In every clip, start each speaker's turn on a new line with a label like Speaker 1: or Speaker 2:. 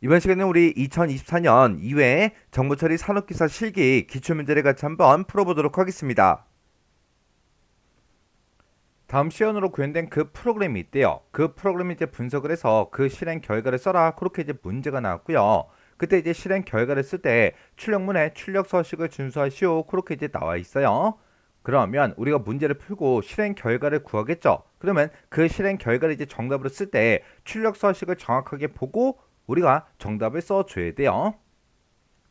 Speaker 1: 이번 시간에 우리 2024년 2회 정보처리 산업기사 실기 기출문제를 같이 한번 풀어보도록 하겠습니다. 다음 시연으로 구현된 그 프로그램이 있대요. 그 프로그램을 이제 분석을 해서 그 실행 결과를 써라. 그렇게 이제 문제가 나왔고요. 그때 이제 실행 결과를 쓸 때 출력문에 출력 서식을 준수하시오. 그렇게 이제 나와 있어요. 그러면 우리가 문제를 풀고 실행 결과를 구하겠죠. 그러면 그 실행 결과를 이제 정답으로 쓸 때 출력 서식을 정확하게 보고 우리가 정답을 써줘야 돼요.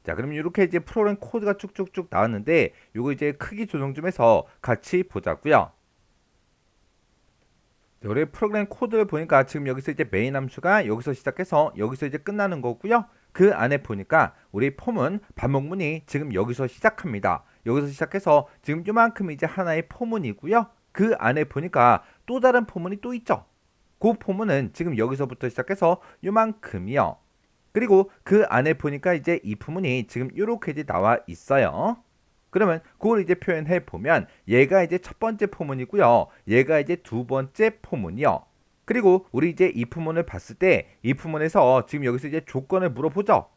Speaker 1: 자, 그럼 이렇게 이제 프로그램 코드가 쭉쭉쭉 나왔는데 요거 이제 크기 조정 좀 해서 같이 보자고요. 우리 프로그램 코드를 보니까 지금 여기서 이제 메인 함수가 여기서 시작해서 여기서 이제 끝나는 거고요. 그 안에 보니까 우리 폼은 반복문이 지금 여기서 시작합니다. 여기서 시작해서 지금 요만큼 이제 하나의 포문이고요. 그 안에 보니까 또 다른 포문이 또 있죠. 그 포문은 지금 여기서부터 시작해서 요만큼이요. 그리고 그 안에 보니까 이제 이 부분이 지금 이렇게 이제 나와 있어요. 그러면 그걸 이제 표현해 보면 얘가 이제 첫 번째 포문이고요. 얘가 이제 두 번째 포문이요. 그리고 우리 이제 이 부분을 봤을 때 이 부분에서 지금 여기서 이제 조건을 물어보죠.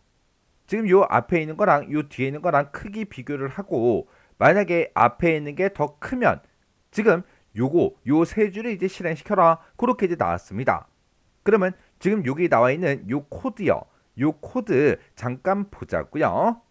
Speaker 1: 지금 요 앞에 있는 거랑 요 뒤에 있는 거랑 크기 비교를 하고 만약에 앞에 있는 게 더 크면 지금 요거 요 세 줄을 이제 실행시켜라. 그렇게 이제 나왔습니다. 그러면 지금 여기 나와 있는 요 코드요. 요 코드 잠깐 보자고요.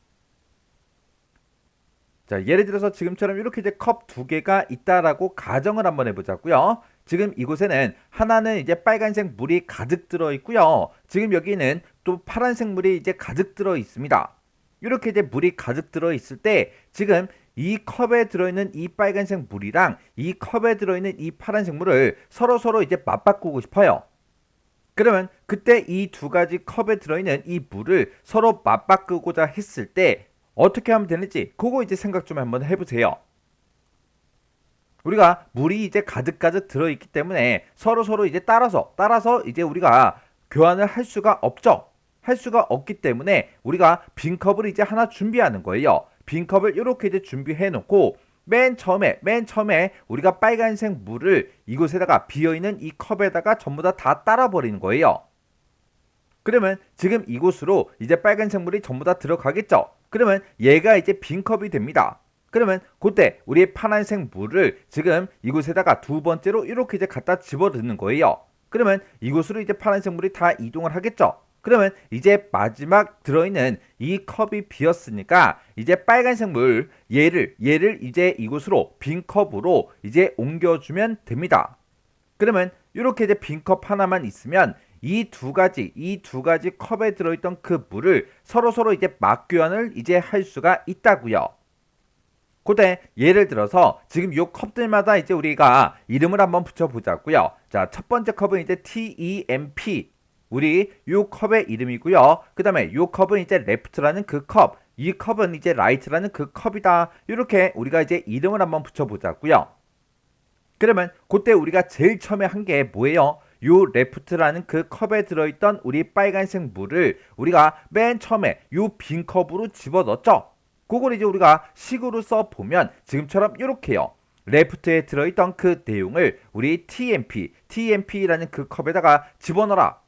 Speaker 1: 자, 예를 들어서 지금처럼 이렇게 이제 컵 두 개가 있다라고 가정을 한번 해보자고요. 지금 이곳에는 하나는 이제 빨간색 물이 가득 들어 있고요. 지금 여기는 또 파란색 물이 이제 가득 들어 있습니다. 이렇게 이제 물이 가득 들어 있을 때 지금 이 컵에 들어있는 이 빨간색 물이랑 이 컵에 들어있는 이 파란색 물을 서로 이제 맞바꾸고 싶어요. 그러면 그때 이 두 가지 컵에 들어있는 이 물을 서로 맞바꾸고자 했을 때 어떻게 하면 되는지 그거 이제 생각 좀 한번 해보세요. 우리가 물이 이제 가득가득 들어있기 때문에 서로 이제 따라서 이제 우리가 교환을 할 수가 없죠. 할 수가 없기 때문에 우리가 빈 컵을 이제 하나 준비하는 거예요. 빈 컵을 이렇게 이제 준비해 놓고 맨 처음에 우리가 빨간색 물을 이곳에다가 비어있는 이 컵에다가 전부 다 따라 버리는 거예요. 그러면 지금 이곳으로 이제 빨간색 물이 전부 다 들어가겠죠. 그러면 얘가 이제 빈 컵이 됩니다. 그러면 그때 우리의 파란색 물을 지금 이곳에다가 두 번째로 이렇게 이제 갖다 집어넣는 거예요. 그러면 이곳으로 이제 파란색 물이 다 이동을 하겠죠. 그러면 이제 마지막 들어있는 이 컵이 비었으니까 이제 빨간색 물 얘를 이제 이곳으로 빈 컵으로 이제 옮겨주면 됩니다. 그러면 이렇게 이제 빈 컵 하나만 있으면 이 두 가지 컵에 들어있던 그 물을 서로 이제 맞교환을 이제 할 수가 있다고요. 그때 예를 들어서 지금 요 컵들마다 이제 우리가 이름을 한번 붙여보자고요. 자, 첫 번째 컵은 이제 TEMP 우리 요 컵의 이름이고요. 그 다음에 요 컵은 이제 left라는 그 컵, 이 컵은 이제 right라는 그 컵이다. 이렇게 우리가 이제 이름을 한번 붙여보자고요. 그러면 그때 우리가 제일 처음에 한 게 뭐예요? 요 레프트라는 그 컵에 들어있던 우리 빨간색 물을 우리가 맨 처음에 요 빈 컵으로 집어넣었죠. 그걸 이제 우리가 식으로 써보면 지금처럼 이렇게요. 레프트에 들어있던 그 내용을 우리 TMP라는 그 컵에다가 집어넣어라.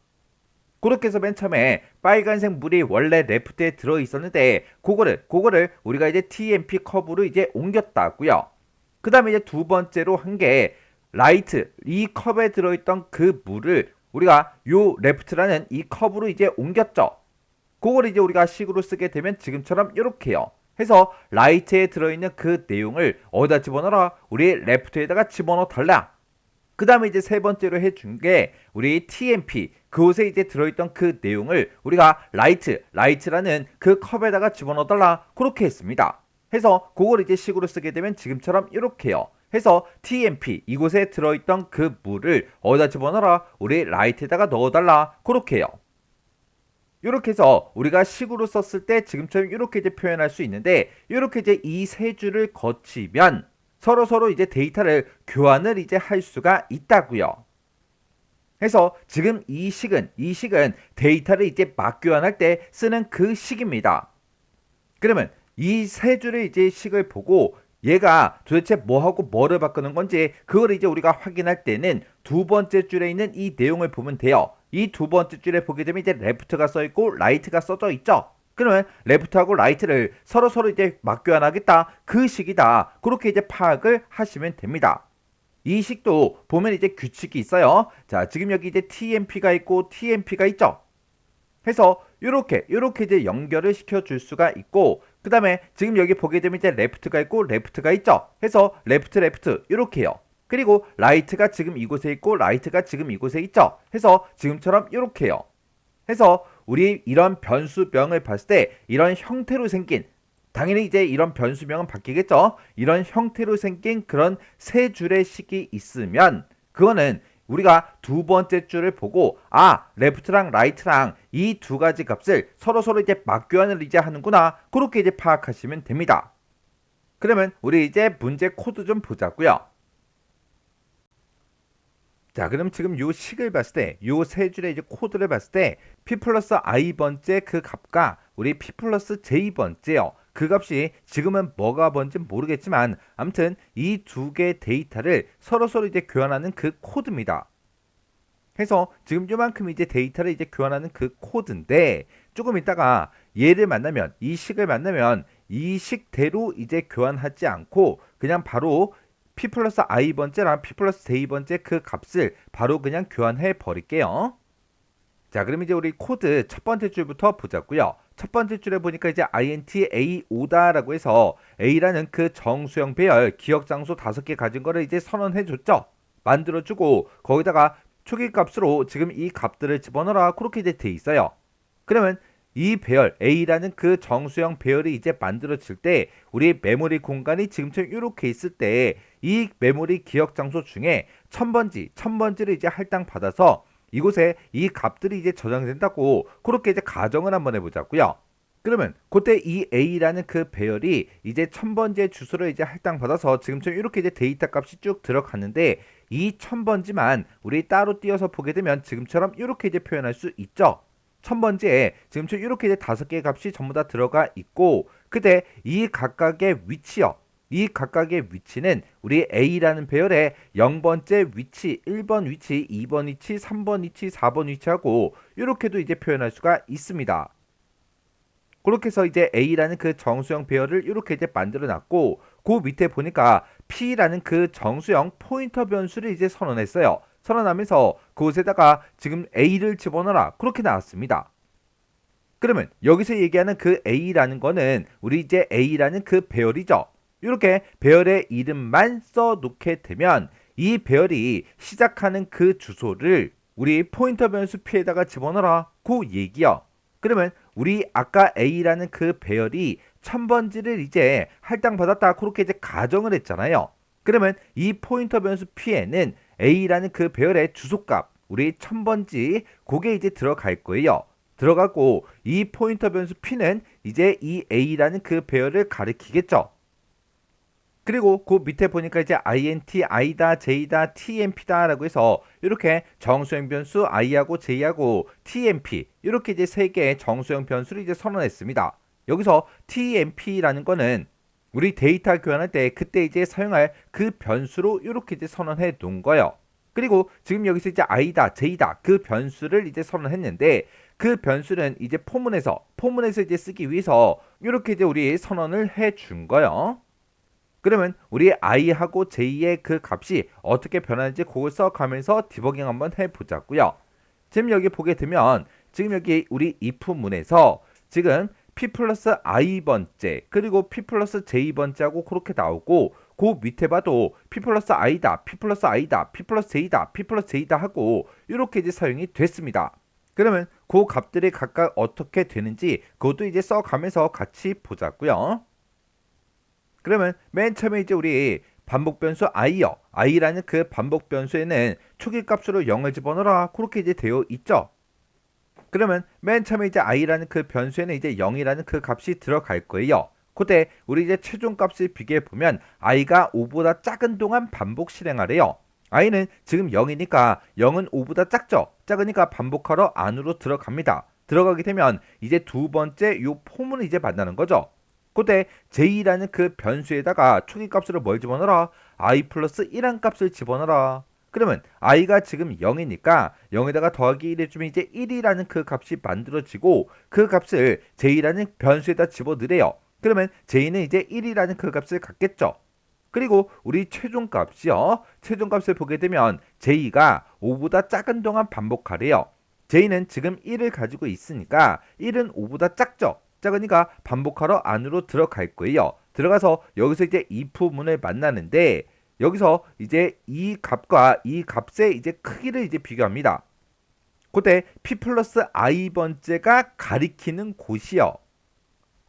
Speaker 1: 그렇게 해서 맨 처음에 빨간색 물이 원래 레프트에 들어있었는데 그거를 우리가 이제 TMP 컵으로 이제 옮겼다고요. 그 다음에 이제 두 번째로 한 게 라이트 이 컵에 들어있던 그 물을 우리가 요 레프트라는 이 컵으로 이제 옮겼죠. 그걸 이제 우리가 식으로 쓰게 되면 지금처럼 이렇게요. 해서 라이트에 들어있는 그 내용을 어디다 집어넣어라? 우리 레프트에다가 집어넣어 달라. 그 다음에 이제 세 번째로 해준 게 우리 TMP 그곳에 이제 들어있던 그 내용을 우리가 라이트라는 그 컵에다가 집어넣어 달라. 그렇게 했습니다. 해서 그걸 이제 식으로 쓰게 되면 지금처럼 이렇게요. 해서 TMP 이곳에 들어있던 그 물을 어디다 집어넣어라? 우리 라이트에다가 넣어달라. 그렇게 해요. 이렇게 해서 우리가 식으로 썼을 때 지금처럼 이렇게 이제 표현할 수 있는데 이렇게 이제 이 세 줄을 거치면 서로 이제 데이터를 교환을 이제 할 수가 있다고요. 해서 지금 이 식은 데이터를 이제 맞교환할 때 쓰는 그 식입니다. 그러면 이 세 줄의 이제 식을 보고 얘가 도대체 뭐하고 뭐를 바꾸는 건지 그걸 이제 우리가 확인할 때는 두 번째 줄에 있는 이 내용을 보면 돼요. 이 두 번째 줄에 보게 되면 이제 left가 써 있고 right가 써져 있죠. 그러면 left하고 right를 서로 이제 맞교환하겠다. 그 식이다. 그렇게 이제 파악을 하시면 됩니다. 이 식도 보면 이제 규칙이 있어요. 자, 지금 여기 이제 TMP가 있고 TMP가 있죠. 해서 요렇게 이제 연결을 시켜줄 수가 있고, 그 다음에 지금 여기 보게 되면 이제 레프트가 있고 레프트가 있죠. 해서 레프트 이렇게요. 그리고 라이트가 지금 이곳에 있고 라이트가 지금 이곳에 있죠. 해서 지금처럼 이렇게요. 해서 우리 이런 변수명을 봤을 때 이런 형태로 생긴, 당연히 이제 이런 변수명은 바뀌겠죠. 이런 형태로 생긴 그런 세 줄의 식이 있으면 그거는 우리가 두 번째 줄을 보고 레프트랑 라이트랑 이 두 가지 값을 서로 이제 맞교환을 이제 하는구나. 그렇게 이제 파악하시면 됩니다. 그러면 우리 이제 문제 코드 좀 보자고요. 자, 그럼 지금 요 식을 봤을 때, 요 세 줄의 이제 코드를 봤을 때, p 플러스 i 번째 그 값과 우리 p 플러스 j 번째요. 그 값이 지금은 뭐가 뭔지 모르겠지만, 아무튼 이 두 개의 데이터를 서로 이제 교환하는 그 코드입니다. 해서 지금 요만큼 이제 데이터를 이제 교환하는 그 코드인데, 조금 있다가 얘를 만나면, 이 식을 만나면, 이 식대로 이제 교환하지 않고, 그냥 바로 p 플러스 i 번째랑 p 플러스 j 번째 그 값을 바로 그냥 교환해 버릴게요. 자, 그럼 이제 우리 코드 첫 번째 줄부터 보자고요. 첫 번째 줄에 보니까 이제 int a5다라고 해서 a라는 그 정수형 배열 기억 장소 5개 가진 거를 이제 선언해 줬죠. 만들어 주고 거기다가 초기 값으로 지금 이 값들을 집어넣어라. 그렇게 이제 돼 있어요. 그러면 이 배열 A라는 그 정수형 배열이 이제 만들어질 때 우리 메모리 공간이 지금처럼 이렇게 있을 때 이 메모리 기억 장소 중에 1000번지를 이제 할당 받아서 이곳에 이 값들이 이제 저장된다고 그렇게 이제 가정을 한번 해보자고요. 그러면 그때 이 A라는 그 배열이 이제 1000번지의 주소를 이제 할당 받아서 지금처럼 이렇게 이제 데이터 값이 쭉 들어갔는데 이 1000번지만 우리 따로 띄어서 보게 되면 지금처럼 이렇게 이제 표현할 수 있죠. 1000번지에 지금처럼 이렇게 이제 5개의 값이 전부 다 들어가 있고, 그때 이 각각의 위치요. 이 각각의 위치는 우리 A라는 배열의 0번째 위치, 1번 위치, 2번 위치, 3번 위치, 4번 위치하고 이렇게도 이제 표현할 수가 있습니다. 그렇게 해서 이제 A라는 그 정수형 배열을 이렇게 이제 만들어 놨고, 그 밑에 보니까 P라는 그 정수형 포인터 변수를 이제 선언했어요. 선언하면서 그곳에다가 지금 A를 집어넣어라. 그렇게 나왔습니다. 그러면 여기서 얘기하는 그 A라는 거는 우리 이제 A라는 그 배열이죠. 이렇게 배열의 이름만 써놓게 되면 이 배열이 시작하는 그 주소를 우리 포인터 변수 P에다가 집어넣어라. 그 얘기요. 그러면 우리 아까 A라는 그 배열이 1000번지를 이제 할당받았다. 그렇게 이제 가정을 했잖아요. 그러면 이 포인터 변수 P에는 A라는 그 배열의 주소값, 우리 1000번지, 그게 이제 들어갈 거예요. 들어가고 이 포인터 변수 P는 이제 이 A라는 그 배열을 가리키겠죠. 그리고 그 밑에 보니까 이제 int, i다, j다, tmp다 라고 해서 이렇게 정수형 변수 i하고 j하고 tmp 이렇게 이제 세 개의 정수형 변수를 이제 선언했습니다. 여기서 tmp라는 거는 우리 데이터 교환할 때 그때 이제 사용할 그 변수로 이렇게 이제 선언해 놓은 거예요. 그리고 지금 여기서 이제 i다, j다 그 변수를 이제 선언했는데 그 변수는 이제 포문에서 이제 쓰기 위해서 이렇게 이제 우리 선언을 해 준 거예요. 그러면 우리 i하고 j의 그 값이 어떻게 변하는지 그걸 써가면서 디버깅 한번 해보자고요. 지금 여기 보게 되면 지금 여기 우리 if문에서 지금 p 플러스 i 번째 그리고 p 플러스 j 번째하고 그렇게 나오고 그 밑에 봐도 p 플러스 i다, p 플러스 i다, p 플러스 j다, p 플러스 j다 하고 이렇게 이제 사용이 됐습니다. 그러면 그 값들이 각각 어떻게 되는지 그것도 이제 써가면서 같이 보자고요. 그러면 맨 처음에 이제 우리 반복 변수 i요. i라는 그 반복 변수에는 초기 값으로 0을 집어넣어라. 그렇게 이제 되어 있죠. 그러면 맨 처음에 이제 i라는 그 변수에는 이제 0이라는 그 값이 들어갈 거예요. 그때 우리 이제 최종 값을 비교해 보면 i가 5보다 작은 동안 반복 실행하래요. i는 지금 0이니까 0은 5보다 작죠. 작으니까 반복하러 안으로 들어갑니다. 들어가게 되면 이제 두 번째 요 폼을 이제 만나는 거죠. 그때 j라는 그 변수에다가 초기 값으로 뭘 집어넣어라? i 플러스 1한 값을 집어넣어라. 그러면 i가 지금 0이니까 0에다가 더하기 1 해주면 이제 1이라는 그 값이 만들어지고 그 값을 j라는 변수에다 집어넣으래요. 그러면 j는 이제 1이라는 그 값을 갖겠죠. 그리고 우리 최종값이요. 최종값을 보게 되면 j가 5보다 작은 동안 반복하래요. j는 지금 1을 가지고 있으니까 1은 5보다 작죠. 작으니까 반복하러 안으로 들어갈 거예요. 들어가서 여기서 이제 if문을 만나는데 여기서 이제 이 값과 이 값의 이제 크기를 이제 비교합니다. 그때 p 플러스 i 번째가 가리키는 곳이요.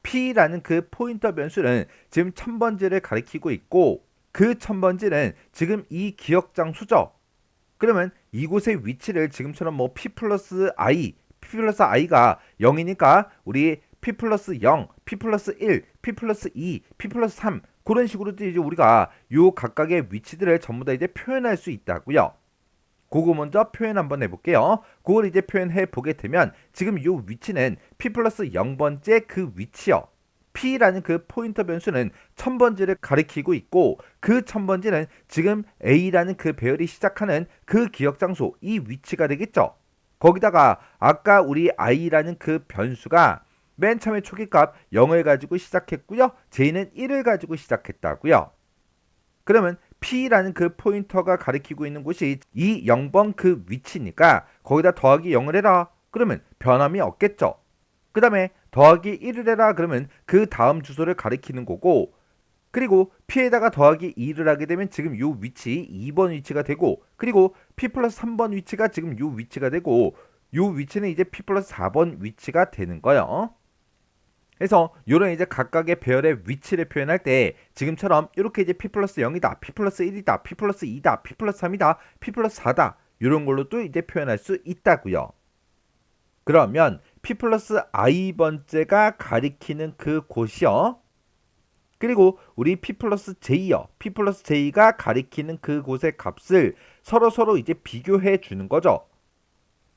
Speaker 1: p라는 그 포인터 변수는 지금 1000번째를 가리키고 있고 그 1000번째는 지금 이 기억 장수죠. 그러면 이곳의 위치를 지금처럼 뭐 p 플러스 i가 0이니까 우리 p 플러스 0, p 플러스 1, p 플러스 2, p 플러스 3 그런 식으로 이제 우리가 요 각각의 위치들을 전부 다 이제 표현할 수 있다고요. 그거 먼저 표현 한번 해볼게요. 그걸 이제 표현해 보게 되면 지금 요 위치는 p 플러스 0번째 그 위치요. p라는 그 포인터 변수는 1000번째를 가리키고 있고 그 1000번째는 지금 a라는 그 배열이 시작하는 그 기억 장소 이 위치가 되겠죠. 거기다가 아까 우리 i라는 그 변수가 맨 처음에 초기값 0을 가지고 시작했고요. j는 1을 가지고 시작했다고요. 그러면 p라는 그 포인터가 가리키고 있는 곳이 이 0번 그 위치니까 거기다 더하기 0을 해라. 그러면 변함이 없겠죠. 그 다음에 더하기 1을 해라. 그러면 그 다음 주소를 가리키는 거고 그리고 p에다가 더하기 2를 하게 되면 지금 요 위치 2번 위치가 되고 그리고 p 플러스 3번 위치가 지금 요 위치가 되고 요 위치는 이제 p 플러스 4번 위치가 되는 거예요. 그래서 요런 이제 각각의 배열의 위치를 표현할 때 지금처럼 이렇게 이제 p 플러스 0이다, p 플러스 1이다, p 플러스 2다, p 플러스 3이다, p 플러스 4다 요런 걸로 또 이제 표현할 수 있다고요. 그러면 p 플러스 i 번째가 가리키는 그 곳이요. 그리고 우리 p 플러스 j요. p 플러스 j가 가리키는 그 곳의 값을 서로 이제 비교해 주는 거죠.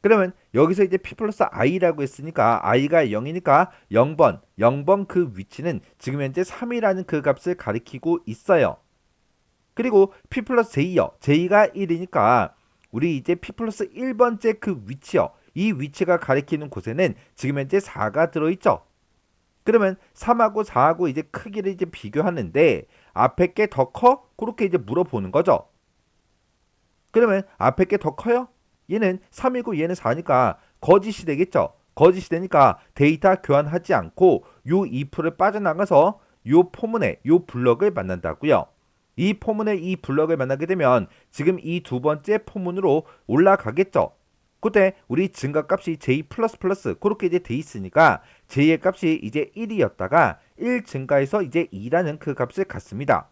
Speaker 1: 그러면 여기서 이제 p 플러스 i라고 했으니까 i가 0이니까 0번 그 위치는 지금 현재 3이라는 그 값을 가리키고 있어요. 그리고 p 플러스 j요. j가 1이니까 우리 이제 p 플러스 1번째 그 위치요. 이 위치가 가리키는 곳에는 지금 현재 4가 들어있죠. 그러면 3하고 4하고 이제 크기를 이제 비교하는데 앞에 게 더 커? 그렇게 이제 물어보는 거죠. 그러면 앞에 게 더 커요? 얘는 3이고 얘는 4니까 거짓이 되겠죠. 거짓이 되니까 데이터 교환하지 않고 요 if를 빠져나가서 요 포문에 요 블럭을 만난다고요. 이 포문에 이 블럭을 만나게 되면 지금 이 두 번째 포문으로 올라가겠죠. 그때 우리 증가값이 j 그렇게 이제 돼 있으니까 j의 값이 이제 1이었다가 1 증가해서 이제 2라는 그 값을 갖습니다.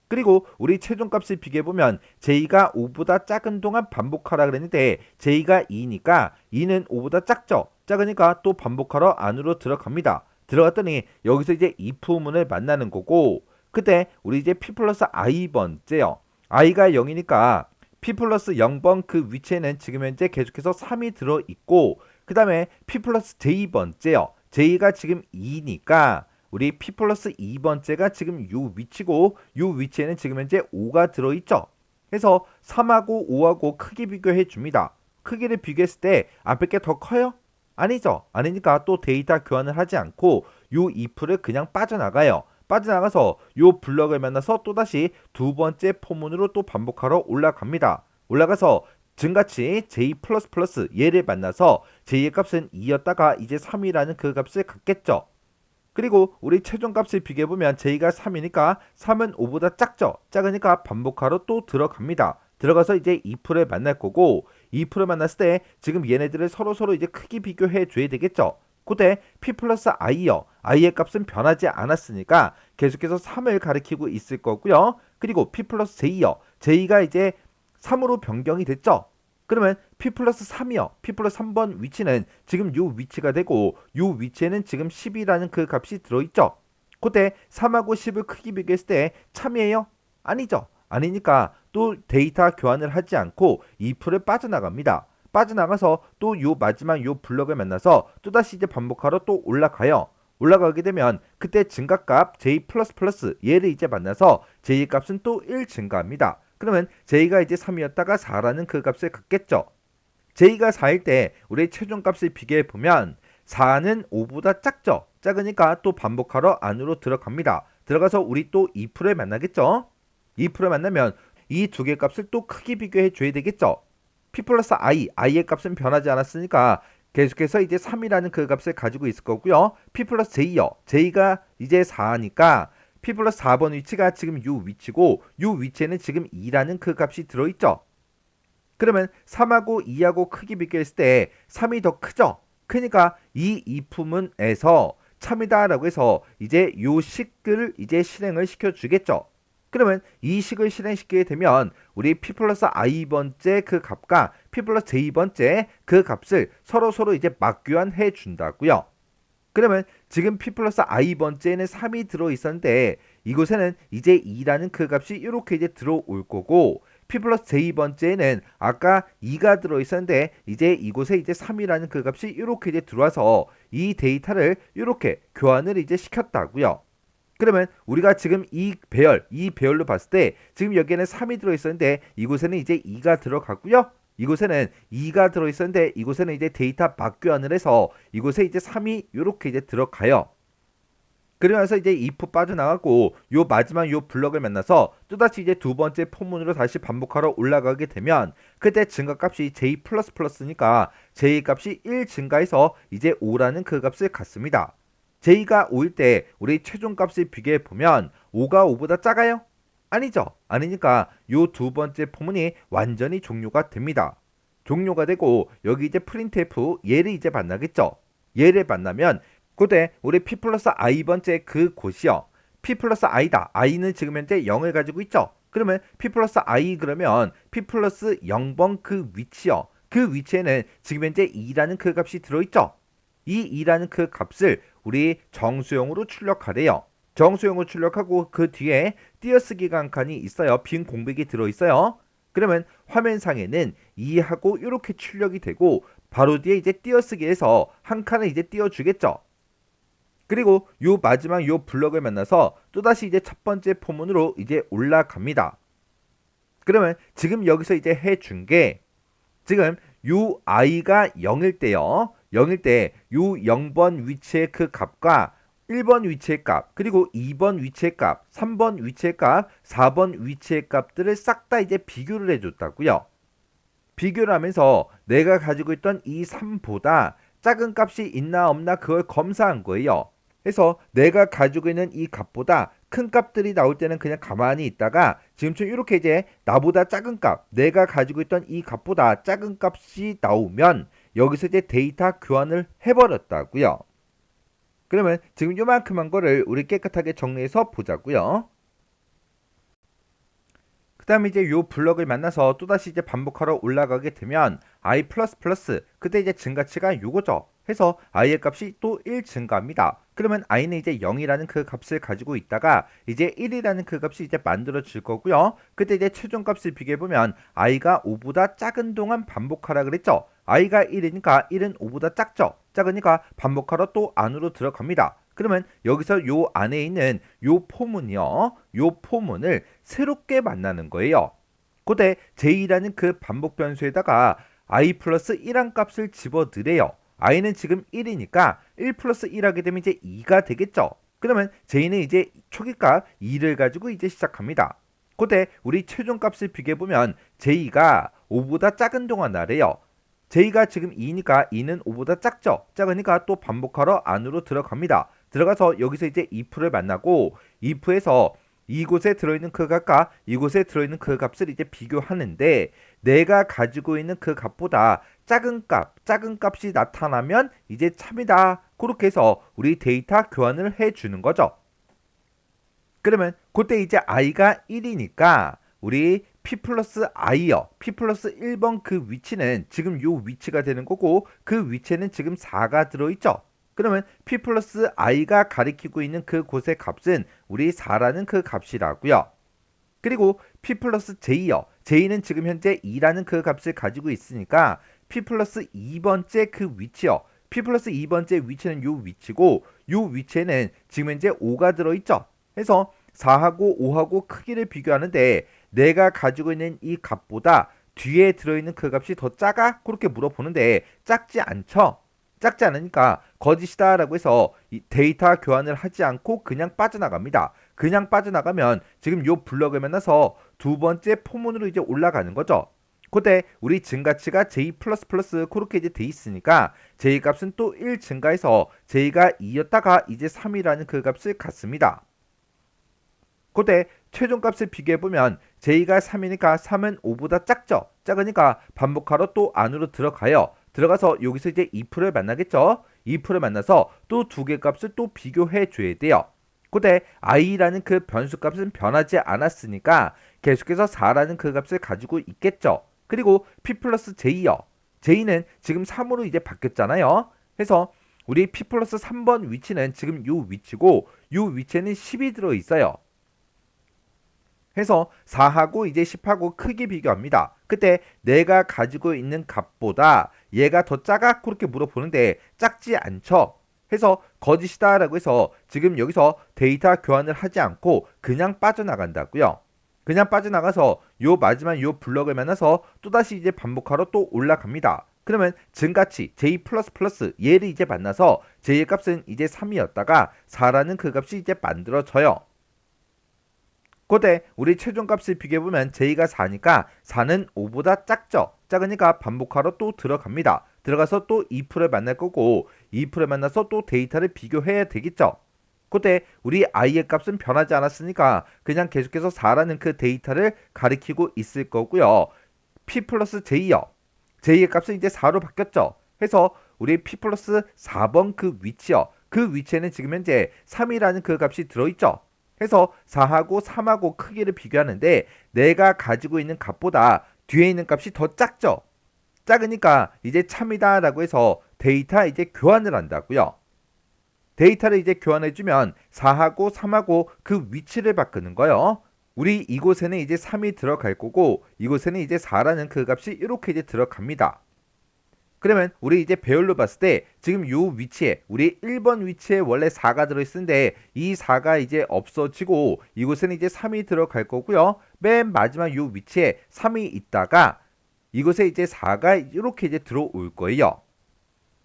Speaker 1: 그리고 우리 최종값을 비교해보면 j가 5보다 작은 동안 반복하라 그랬는데 j가 2니까 2는 5보다 작죠. 작으니까 또 반복하러 안으로 들어갑니다. 들어갔더니 여기서 이제 if문을 만나는 거고 그때 우리 이제 p 플러스 i 번째요. i가 0이니까 p 플러스 0번 그 위치에는 지금 현재 계속해서 3이 들어있고 그 다음에 p 플러스 j 번째요. j가 지금 2니까 우리 p 플러스 2번째가 지금 요 위치고 요 위치에는 지금 현재 5가 들어있죠. 그래서 3하고 5하고 크기 비교해 줍니다. 크기를 비교했을 때 앞에 게 더 커요? 아니죠. 아니니까 또 데이터 교환을 하지 않고 요 if를 그냥 빠져나가요. 빠져나가서 요 블럭을 만나서 또다시 두 번째 포문으로 또 반복하러 올라갑니다. 올라가서 증가치 j++ 얘를 만나서 j의 값은 2였다가 이제 3이라는 그 값을 갖겠죠. 그리고 우리 최종값을 비교해보면 j가 3이니까 3은 5보다 작죠. 작으니까 반복하러 또 들어갑니다. 들어가서 이제 if를 만날 거고 if를 만났을 때 지금 얘네들을 서로 이제 크기 비교해 줘야 되겠죠. 그때 p 플러스 i요. i의 값은 변하지 않았으니까 계속해서 3을 가리키고 있을 거고요. 그리고 p 플러스 j요. j가 이제 3으로 변경이 됐죠. 그러면 p 플러스 3이요. p 플러스 3번 위치는 지금 요 위치가 되고 요 위치에는 지금 10이라는 그 값이 들어있죠. 그때 3하고 10을 크기 비교했을 때 참이에요? 아니죠. 아니니까 또 데이터 교환을 하지 않고 if를 빠져나갑니다. 빠져나가서 또 요 마지막 요 블럭을 만나서 또다시 이제 반복하러 또 올라가요. 올라가게 되면 그때 증가값 j++ 얘를 이제 만나서 j의 값은 또 1 증가합니다. 그러면 j가 이제 3이었다가 4라는 그 값을 갖겠죠. j가 4일 때 우리 최종값을 비교해 보면 4는 5보다 작죠. 작으니까 또 반복하러 안으로 들어갑니다. 들어가서 우리 또 2%를 만나겠죠. 2%를 만나면 이 두 개 값을 또 크게 비교해 줘야 되겠죠. p 플러스 i의 값은 변하지 않았으니까 계속해서 이제 3이라는 그 값을 가지고 있을 거고요. p 플러스 j요. j가 이제 4니까 p 플러스 4번 위치가 지금 요 위치고 요 위치에는 지금 2라는 그 값이 들어있죠. 그러면 3하고 2하고 크기 비교했을 때 3이 더 크죠. 크니까 이 이품문에서 참이다 라고 해서 이제 요 식을 이제 실행을 시켜 주겠죠. 그러면 이 식을 실행시키게 되면 우리 p 플러스 i번째 그 값과 p 플러스 j번째 그 값을 서로 이제 맞교환해 준다고요. 그러면 지금 p 플러스 i번째에는 3이 들어있었는데 이곳에는 이제 2라는 그 값이 이렇게 이제 들어올 거고 p 플러스 j번째에는 아까 2가 들어있었는데 이제 이곳에 이제 3이라는 그 값이 이렇게 이제 들어와서 이 데이터를 이렇게 교환을 이제 시켰다고요. 그러면 우리가 지금 이 배열로 봤을 때 지금 여기에는 3이 들어있었는데 이곳에는 이제 2가 들어갔고요. 이곳에는 2가 들어있었는데 이곳에는 이제 데이터 맞교환을 해서 이곳에 이제 3이 이렇게 이제 들어가요. 그러면서 이제 if 빠져나가고 요 마지막 요 블럭을 만나서 또다시 이제 두 번째 포문으로 다시 반복하러 올라가게 되면 그때 증가값이 j++니까 j 값이 1 증가해서 이제 5라는 그 값을 갖습니다. j가 5일 때 우리 최종값을 비교해 보면 5가 5보다 작아요? 아니죠. 아니니까 요 두 번째 포문이 완전히 종료가 됩니다. 종료가 되고 여기 이제 printf 얘를 이제 만나겠죠. 얘를 만나면 그때 우리 p 플러스 i번째 그 곳이요. p 플러스 i다. i는 지금 현재 0을 가지고 있죠. 그러면 p 플러스 i 그러면 p 플러스 0번 그 위치요. 그 위치에는 지금 현재 2라는 그 값이 들어있죠. 이 2라는 그 값을 우리 정수용으로 출력하래요. 정수용으로 출력하고 그 뒤에 띄어쓰기가 한 칸이 있어요. 빈 공백이 들어있어요. 그러면 화면상에는 2하고 이렇게 출력이 되고 바로 뒤에 이제 띄어쓰기에서 한 칸을 이제 띄워주겠죠. 그리고 요 마지막 요 블럭을 만나서 또다시 이제 첫 번째 포문으로 이제 올라갑니다. 그러면 지금 여기서 이제 해준 게 지금 요 i가 0일 때요. 0일 때 요 0번 위치의 그 값과 1번 위치의 값, 그리고 2번 위치의 값, 3번 위치의 값, 4번 위치의 값들을 싹 다 이제 비교를 해줬다고요. 비교를 하면서 내가 가지고 있던 이 3보다 작은 값이 있나 없나 그걸 검사한 거예요. 그래서 내가 가지고 있는 이 값보다 큰 값들이 나올 때는 그냥 가만히 있다가 지금처럼 이렇게 이제 나보다 작은 값, 내가 가지고 있던 이 값보다 작은 값이 나오면 여기서 이제 데이터 교환을 해버렸다고요. 그러면 지금 요만큼한 거를 우리 깨끗하게 정리해서 보자고요. 그 다음에 이제 요 블럭을 만나서 또다시 이제 반복하러 올라가게 되면 i++ 그때 이제 증가치가 요거죠. 해서 i의 값이 또 1 증가합니다. 그러면 i는 이제 0이라는 그 값을 가지고 있다가 이제 1이라는 그 값이 이제 만들어질 거고요. 그때 이제 최종값을 비교해 보면 i가 5보다 작은 동안 반복하라 그랬죠. i가 1이니까 1은 5보다 작죠. 작으니까 반복하러 또 안으로 들어갑니다. 그러면 여기서 요 안에 있는 요 포문이요. 요 포문을 새롭게 만나는 거예요. 그때 j라는 그 반복 변수에다가 i 플러스 1한 값을 집어넣으래요. i는 지금 1이니까 1 플러스 1 하게 되면 이제 2가 되겠죠. 그러면 j는 이제 초기값 2를 가지고 이제 시작합니다. 그때 우리 최종값을 비교해보면 j가 5보다 작은 동안 나래요. j가 지금 2니까 2는 5보다 작죠. 작으니까 또 반복하러 안으로 들어갑니다. 들어가서 여기서 이제 if를 만나고 if에서 이곳에 들어있는 그 값과 이곳에 들어있는 그 값을 이제 비교하는데 내가 가지고 있는 그 값보다 작은 값이 나타나면 이제 참이다. 그렇게 해서 우리 데이터 교환을 해주는 거죠. 그러면 그때 이제 i가 1이니까 우리 p 플러스 i요. p 플러스 1번 그 위치는 지금 요 위치가 되는 거고 그 위치에는 지금 4가 들어있죠. 그러면 p 플러스 i가 가리키고 있는 그 곳의 값은 우리 4라는 그 값이라고요. 그리고 p 플러스 j요. j는 지금 현재 2라는 그 값을 가지고 있으니까 p 플러스 2번째 그 위치요. p 플러스 2번째 위치는 요 위치고 요 위치에는 지금 현재 5가 들어있죠. 그래서 4하고 5하고 크기를 비교하는데 내가 가지고 있는 이 값보다 뒤에 들어있는 그 값이 더 작아? 그렇게 물어보는데 작지 않죠? 작지 않으니까 거짓이다 라고 해서 이 데이터 교환을 하지 않고 그냥 빠져나갑니다. 그냥 빠져나가면 지금 요 블럭을 만나서 두 번째 포문으로 이제 올라가는 거죠. 그때 우리 증가치가 j++ 그렇게 이제 돼 있으니까 j 값은 또 1 증가해서 j가 2였다가 이제 3이라는 그 값을 갖습니다. 그때 최종값을 비교해보면 j가 3이니까 3은 5보다 작죠. 작으니까 반복하러 또 안으로 들어가요. 들어가서 여기서 이제 2%를 만나겠죠. 2%를 만나서 또 두 개 값을 또 비교해 줘야 돼요. 그때 i라는 그 변수 값은 변하지 않았으니까 계속해서 4라는 그 값을 가지고 있겠죠. 그리고 p 플러스 j요. j는 지금 3으로 이제 바뀌었잖아요. 해서 우리 p 플러스 3번 위치는 지금 요 위치고 요 위치에는 10이 들어 있어요. 해서 4하고 이제 10하고 크게 비교합니다. 그때 내가 가지고 있는 값보다 얘가 더 작아? 그렇게 물어보는데 작지 않죠. 해서 거짓이다 라고 해서 지금 여기서 데이터 교환을 하지 않고 그냥 빠져나간다고요. 그냥 빠져나가서 요 마지막 요 블럭을 만나서 또다시 이제 반복하러 또 올라갑니다. 그러면 증가치 j++ 얘를 이제 만나서 j의 값은 이제 3이었다가 4라는 그 값이 이제 만들어져요. 그때 우리 최종값을 비교해보면 j가 4니까 4는 5보다 작죠. 작으니까 반복하러 또 들어갑니다. 들어가서 또 2%를 만날 거고 2%를 만나서 또 데이터를 비교해야 되겠죠. 그때 우리 i의 값은 변하지 않았으니까 그냥 계속해서 4라는 그 데이터를 가리키고 있을 거고요. p 플러스 j요. j의 값은 이제 4로 바뀌었죠. 해서 우리 p 플러스 4번 그 위치요. 그 위치에는 지금 현재 3이라는 그 값이 들어있죠. 해서 4하고 3하고 크기를 비교하는데 내가 가지고 있는 값보다 뒤에 있는 값이 더 작죠. 작으니까 이제 참이다 라고 해서 데이터 이제 교환을 한다고요. 데이터를 이제 교환해주면 4하고 3하고 그 위치를 바꾸는 거예요. 우리 이곳에는 이제 3이 들어갈 거고 이곳에는 이제 4라는 그 값이 이렇게 이제 들어갑니다. 그러면 우리 이제 배열로 봤을 때 지금 요 위치에 우리 1번 위치에 원래 4가 들어있는데 이 4가 이제 없어지고 이곳에는 이제 3이 들어갈 거고요. 맨 마지막 요 위치에 3이 있다가 이곳에 이제 4가 이렇게 이제 들어올 거예요.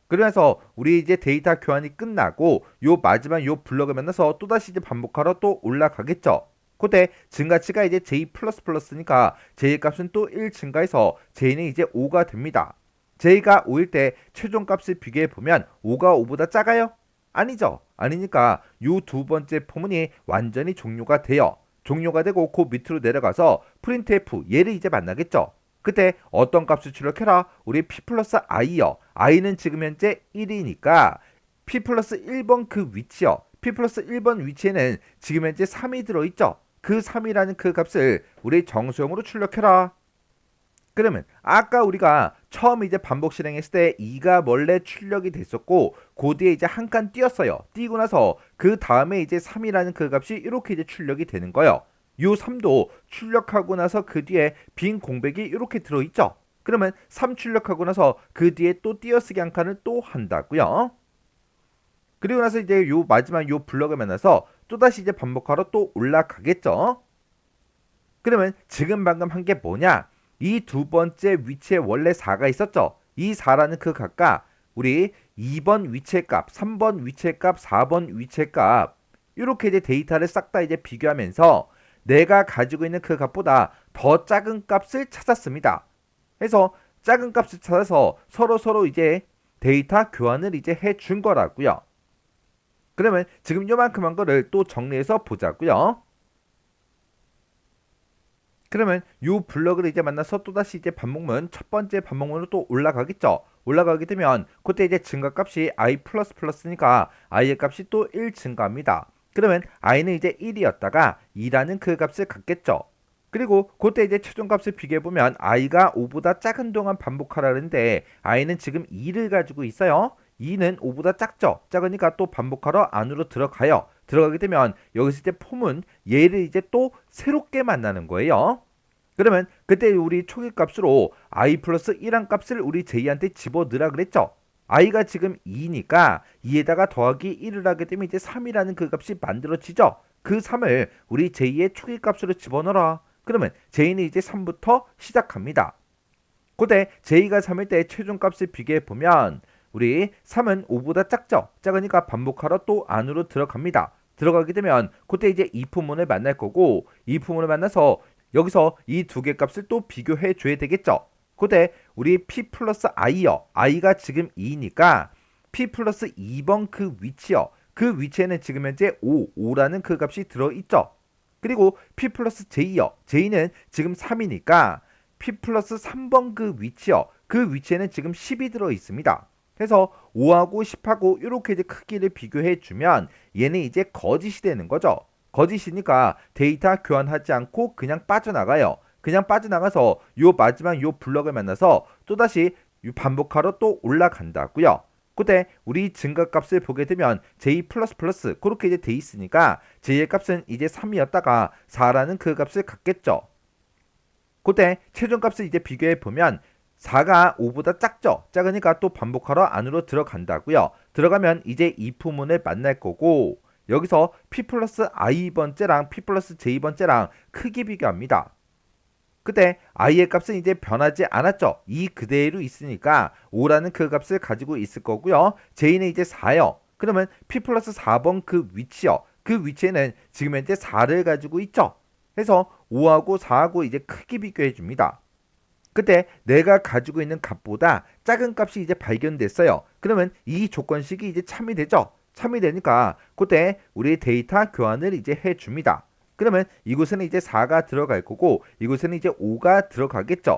Speaker 1: 그러면서 우리 이제 데이터 교환이 끝나고 요 마지막 요 블럭을 만나서 또다시 이제 반복하러 또 올라가겠죠. 그때 증가치가 이제 j++니까 j 값은 또 1 증가해서 j는 이제 5가 됩니다. j가 5일 때 최종값을 비교해 보면 5가 5보다 작아요? 아니죠. 아니니까 요 두 번째 포문이 완전히 종료가 돼요. 종료가 되고 그 밑으로 내려가서 printf 얘를 이제 만나겠죠. 그때 어떤 값을 출력해라? 우리 p 플러스 i요. i는 지금 현재 1이니까 p 플러스 1번 그 위치요. p 플러스 1번 위치에는 지금 현재 3이 들어있죠. 그 3이라는 그 값을 우리 정수형으로 출력해라. 그러면 아까 우리가 처음 이제 반복 실행했을 때 2가 원래 출력이 됐었고 그 뒤에 이제 한 칸 띄었어요. 띄고 나서 그 다음에 이제 3이라는 그 값이 이렇게 이제 출력이 되는 거예요. 요 3도 출력하고 나서 그 뒤에 빈 공백이 이렇게 들어있죠. 그러면 3 출력하고 나서 그 뒤에 또 띄어쓰기 한 칸을 또 한다고요. 그리고 나서 이제 요 마지막 요 블럭을 만나서 또다시 이제 반복하러 또 올라가겠죠. 그러면 지금 방금 한 게 뭐냐? 이 두 번째 위치에 원래 4가 있었죠. 이 4라는 그 값과 우리 2번 위치의 값, 3번 위치의 값, 4번 위치의 값 이렇게 이제 데이터를 싹 다 이제 비교하면서 내가 가지고 있는 그 값보다 더 작은 값을 찾았습니다. 해서 작은 값을 찾아서 서로 이제 데이터 교환을 이제 해 준 거라고요. 그러면 지금 요만큼 한 거를 또 정리해서 보자고요. 그러면 요 블럭을 이제 만나서 또다시 이제 반복문 첫 번째 반복문으로 또 올라가겠죠. 올라가게 되면 그때 이제 증가값이 i++니까 i의 값이 또 1 증가합니다. 그러면 i는 이제 1이었다가 2라는 그 값을 갖겠죠. 그리고 그때 이제 최종값을 비교해보면 i가 5보다 작은 동안 반복하라는데 i는 지금 2를 가지고 있어요. 2는 5보다 작죠. 작으니까 또 반복하러 안으로 들어가요. 들어가게 되면 여기서 이제 폼은 얘를 이제 또 새롭게 만나는 거예요. 그러면 그때 우리 초기 값으로 i 플러스 1한 값을 우리 j한테 집어넣으라 그랬죠. i가 지금 2니까 2에다가 더하기 1을 하게 되면 이제 3이라는 그 값이 만들어지죠. 그 3을 우리 j 의 초기값으로 집어넣어라. 그러면 j는 이제 3부터 시작합니다. 그때 j가 3일 때 최종값을 비교해 보면 우리 3은 5보다 작죠. 작으니까 반복하러 또 안으로 들어갑니다. 들어가게 되면 그때 이제 if문을 만날 거고 if문을 만나서 여기서 이 두 개 값을 또 비교해 줘야 되겠죠. 그때 우리 p 플러스 i요. i가 지금 2니까 p 플러스 2번 그 위치요. 그 위치에는 지금 현재 5라는 그 값이 들어있죠. 그리고 p 플러스 j요. j는 지금 3이니까 p 플러스 3번 그 위치요. 그 위치에는 지금 10이 들어 있습니다. 그래서 5하고 10하고 이렇게 이제 크기를 비교해 주면 얘는 이제 거짓이 되는 거죠. 거짓이니까 데이터 교환하지 않고 그냥 빠져나가요. 그냥 빠져나가서 요 마지막 요 블럭을 만나서 또다시 반복하러 또 올라간다고요. 그때 우리 증가값을 보게 되면 j++ 그렇게 이제 돼 있으니까 j의 값은 이제 3이었다가 4라는 그 값을 갖겠죠. 그때 최종값을 이제 비교해 보면 4가 5보다 작죠. 작으니까 또 반복하러 안으로 들어간다고요. 들어가면 이제 if문을 만날 거고 여기서 p 플러스 i번째랑 p 플러스 j번째랑 크기 비교합니다. 그때 i의 값은 이제 변하지 않았죠. 이 그대로 있으니까 5라는 그 값을 가지고 있을 거고요. j는 이제 4요. 그러면 p 플러스 4번 그 위치요. 그 위치에는 지금 현재 4를 가지고 있죠. 그래서 5하고 4하고 이제 크기 비교해 줍니다. 그때 내가 가지고 있는 값보다 작은 값이 이제 발견됐어요. 그러면 이 조건식이 이제 참이 되죠. 참이 되니까 그때 우리 데이터 교환을 이제 해줍니다. 그러면 이곳에는 이제 4가 들어갈 거고 이곳에는 이제 5가 들어가겠죠.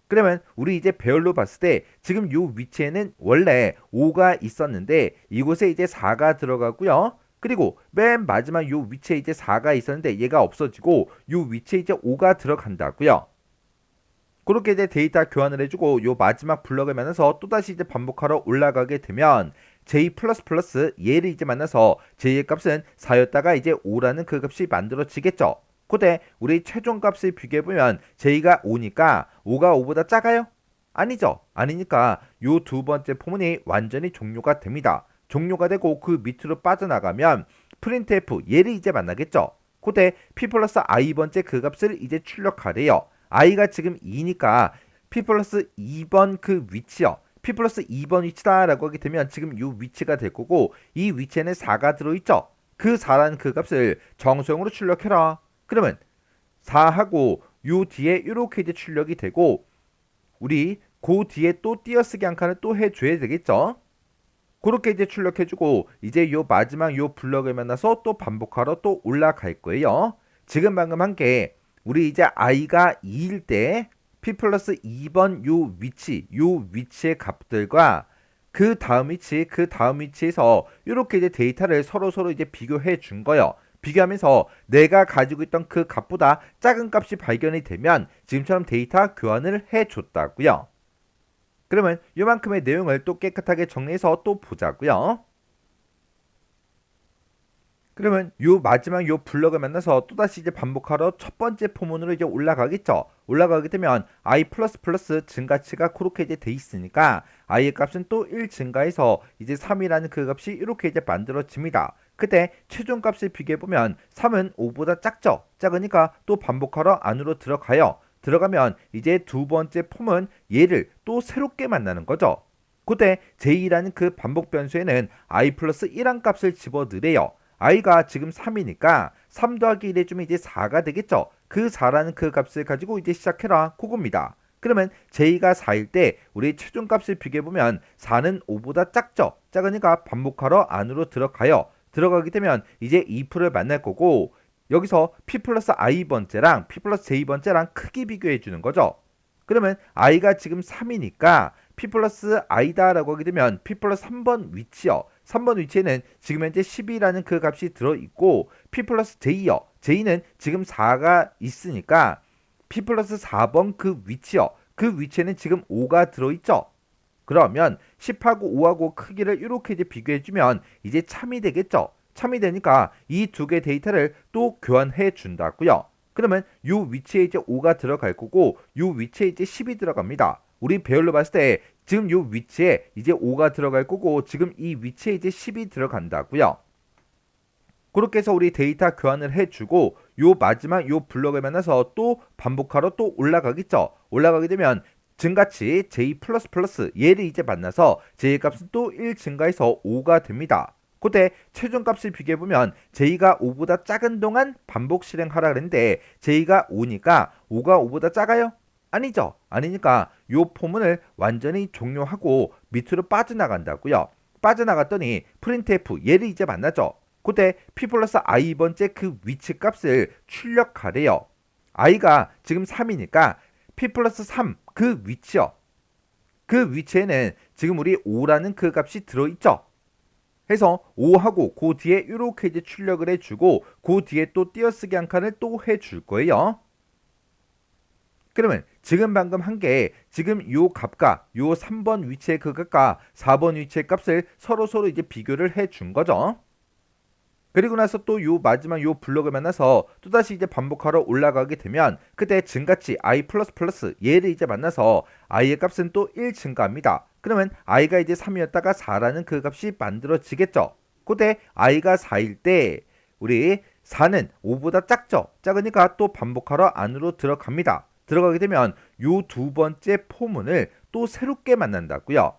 Speaker 1: 그러면 우리 이제 배열로 봤을 때 지금 요 위치에는 원래 5가 있었는데 이곳에 이제 4가 들어가고요. 그리고 맨 마지막 요 위치에 이제 4가 있었는데 얘가 없어지고 요 위치에 이제 5가 들어간다고요. 그렇게 이제 데이터 교환을 해주고 요 마지막 블럭을 만나서 또다시 이제 반복하러 올라가게 되면 j++ 얘를 이제 만나서 j의 값은 4였다가 이제 5라는 그 값이 만들어지겠죠. 그때 우리 최종 값을 비교해보면 j가 5니까 5가 5보다 작아요? 아니죠. 아니니까 요 두 번째 포문이 완전히 종료가 됩니다. 종료가 되고 그 밑으로 빠져나가면 printf 얘를 이제 만나겠죠. 그때 p 플러스 i번째 그 값을 이제 출력하래요. i가 지금 2니까 p 플러스 2번 그 위치요. p 플러스 2번 위치다 라고 하게 되면 지금 이 위치가 될 거고 이 위치에는 4가 들어있죠. 그 4라는 그 값을 정수형으로 출력해라. 그러면 4하고 요 뒤에 이렇게 이제 출력이 되고 우리 그 뒤에 또 띄어쓰기 한 칸을 또 해줘야 되겠죠. 그렇게 이제 출력해주고 이제 요 마지막 요 블럭을 만나서 또 반복하러 또 올라갈 거예요. 지금 방금 한 게 우리 이제 i가 2일 때 p 플러스 2번 요 위치의 값들과 그 다음 위치에서 이렇게 이제 데이터를 서로 이제 비교해 준 거예요. 비교하면서 내가 가지고 있던 그 값보다 작은 값이 발견이 되면 지금처럼 데이터 교환을 해 줬다고요. 그러면 이만큼의 내용을 또 깨끗하게 정리해서 또 보자고요. 그러면 요 마지막 요 블럭을 만나서 또다시 이제 반복하러 첫 번째 포문으로 이제 올라가겠죠. 올라가게 되면 i++ 증가치가 그렇게 이제 돼 있으니까 i의 값은 또 1 증가해서 이제 3이라는 그 값이 이렇게 이제 만들어집니다. 그때 최종 값을 비교해 보면 3은 5보다 작죠. 작으니까 또 반복하러 안으로 들어가요. 들어가면 이제 두 번째 폼은 얘를 또 새롭게 만나는 거죠. 그때 j 라는 그 반복 변수에는 i 플러스 1한 값을 집어넣으래요. i가 지금 3이니까 3 더하기 1 해주면 이제 4가 되겠죠. 그 4라는 그 값을 가지고 이제 시작해라. 그겁니다. 그러면 j가 4일 때 우리 최종 값을 비교해보면 4는 5보다 작죠. 작으니까 반복하러 안으로 들어가요. 들어가게 되면 이제 if를 만날 거고 여기서 p 플러스 i번째랑 p 플러스 j번째랑 크기 비교해 주는 거죠. 그러면 i가 지금 3이니까 p 플러스 i다 라고 하게 되면 p 플러스 3번 위치요. 3번 위치에는 지금 현재 10이라는 그 값이 들어있고 p 플러스 j요. j는 지금 4가 있으니까 p 플러스 4번 그 위치요. 그 위치에는 지금 5가 들어있죠. 그러면 10하고 5하고 크기를 이렇게 이제 비교해주면 이제 참이 되겠죠. 참이 되니까 이 두 개 데이터를 또 교환해 준다고요. 그러면 이 위치에 이제 5가 들어갈 거고 이 위치에 이제 10이 들어갑니다. 우리 배열로 봤을 때 지금 이 위치에 이제 5가 들어갈 거고 지금 이 위치에 이제 10이 들어간다고요. 그렇게 해서 우리 데이터 교환을 해주고 요 마지막 요 블럭을 만나서 또 반복하러 또 올라가겠죠. 올라가게 되면 증가치 j++ 얘를 이제 만나서 j의 값은 또 1 증가해서 5가 됩니다. 그때 최종값을 비교해보면 j가 5보다 작은 동안 반복 실행하라 그랬는데 j가 5니까 5가 5보다 작아요? 아니죠. 아니니까 요 포문을 완전히 종료하고 밑으로 빠져나간다고요. 빠져나갔더니 printf 얘를 이제 만나죠. 그때 p 플러스 i 번째 그 위치 값을 출력하래요. i가 지금 3이니까 p 플러스 3 그 위치요. 그 위치에는 지금 우리 5라는 그 값이 들어있죠. 해서 5하고 그 뒤에 이렇게 이제 출력을 해주고 그 뒤에 또 띄어쓰기 한 칸을 또 해줄 거예요. 그러면 지금 방금 한 게 지금 요 값과 요 3번 위치의 그 값과 4번 위치의 값을 서로 이제 비교를 해준 거죠. 그리고 나서 또 요 마지막 요 블록을 만나서 또다시 이제 반복하러 올라가게 되면 그때 증가치 i++ 얘를 이제 만나서 i의 값은 또 1 증가합니다. 그러면 i가 이제 3이었다가 4라는 그 값이 만들어지겠죠. 그때 i가 4일 때 우리 4는 5보다 작죠. 작으니까 또 반복하러 안으로 들어갑니다. 들어가게 되면 요 두 번째 포문을 또 새롭게 만난다고요.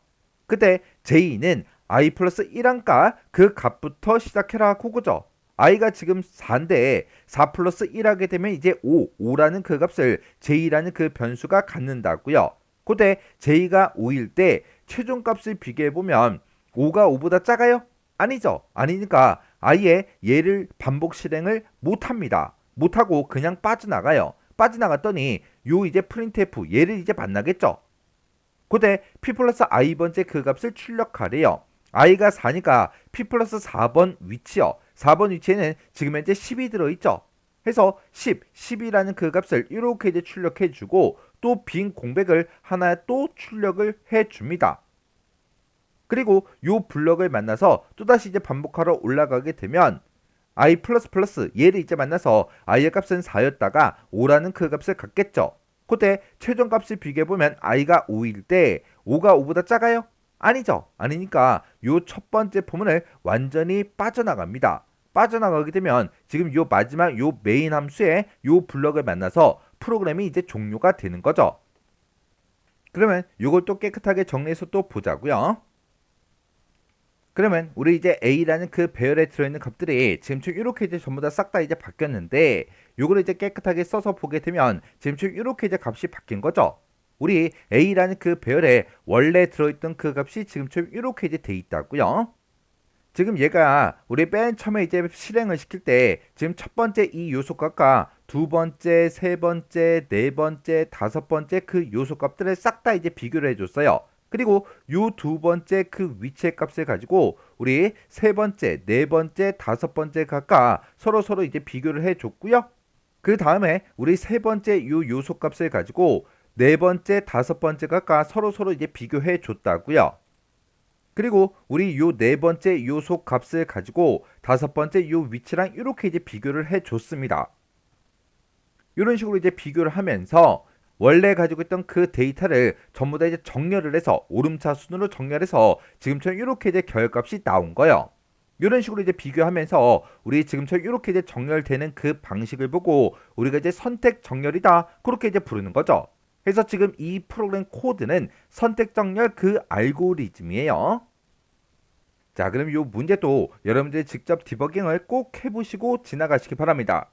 Speaker 1: 그때 j는 i 플러스 1항가 그 값부터 시작해라 그거죠. i가 지금 4인데 4 플러스 1 하게 되면 이제 5라는 그 값을 j라는 그 변수가 갖는다고요. 그때 j가 5일 때 최종값을 비교해보면 5가 5보다 작아요? 아니죠. 아니니까 아예 얘를 반복 실행을 못합니다. 못하고 그냥 빠져나가요. 빠져나갔더니 요 이제 printf 얘를 이제 만나겠죠. 그때 p 플러스 i 번째 그 값을 출력하래요. i가 4니까 p 플러스 4번 위치요. 4번 위치에는 지금 현재 10이 들어있죠. 해서 10이라는 그 값을 이렇게 이제 출력해주고 또 빈 공백을 하나 또 출력을 해줍니다. 그리고 요 블럭을 만나서 또다시 이제 반복하러 올라가게 되면 i++ 얘를 이제 만나서 i의 값은 4였다가 5라는 그 값을 갖겠죠. 그때 최종값을 비교해보면 i가 5일 때 5가 5보다 작아요? 아니죠. 아니니까 요 첫 번째 포문을 완전히 빠져나갑니다. 빠져나가게 되면 지금 요 마지막 요 메인 함수에 요 블럭을 만나서 프로그램이 이제 종료가 되는 거죠. 그러면 요걸 또 깨끗하게 정리해서 또 보자고요. 그러면 우리 이제 A라는 그 배열에 들어있는 값들이 지금처럼 이렇게 이제 전부 다 싹 다 이제 바뀌었는데 요거를 이제 깨끗하게 써서 보게 되면 지금처럼 이렇게 이제 값이 바뀐 거죠. 우리 A라는 그 배열에 원래 들어있던 그 값이 지금처럼 이렇게 이제 돼 있다고요. 지금 얘가 우리 맨 처음에 이제 실행을 시킬 때 지금 첫 번째 이 요소값과 두 번째, 세 번째, 네 번째, 다섯 번째 그 요소값들을 싹 다 이제 비교를 해줬어요. 그리고 요 두 번째 그 위치의 값을 가지고 우리 세 번째, 네 번째, 다섯 번째 값과 서로 이제 비교를 해줬고요. 그 다음에 우리 세 번째 요 요소 값을 가지고 네 번째, 다섯 번째 값과 서로 이제 비교해 줬다고요. 그리고 우리 요 네 번째 요소 값을 가지고 다섯 번째 요 위치랑 이렇게 이제 비교를 해 줬습니다. 이런 식으로 이제 비교를 하면서 원래 가지고 있던 그 데이터를 전부 다 이제 정렬을 해서 오름차 순으로 정렬해서 지금처럼 이렇게 이제 결값이 나온 거예요. 이런 식으로 이제 비교하면서 우리 지금처럼 이렇게 이제 정렬되는 그 방식을 보고 우리가 이제 선택 정렬이다 그렇게 이제 부르는 거죠. 그래서 지금 이 프로그램 코드는 선택 정렬 그 알고리즘이에요. 자, 그럼 이 문제도 여러분들이 직접 디버깅을 꼭 해보시고 지나가시기 바랍니다.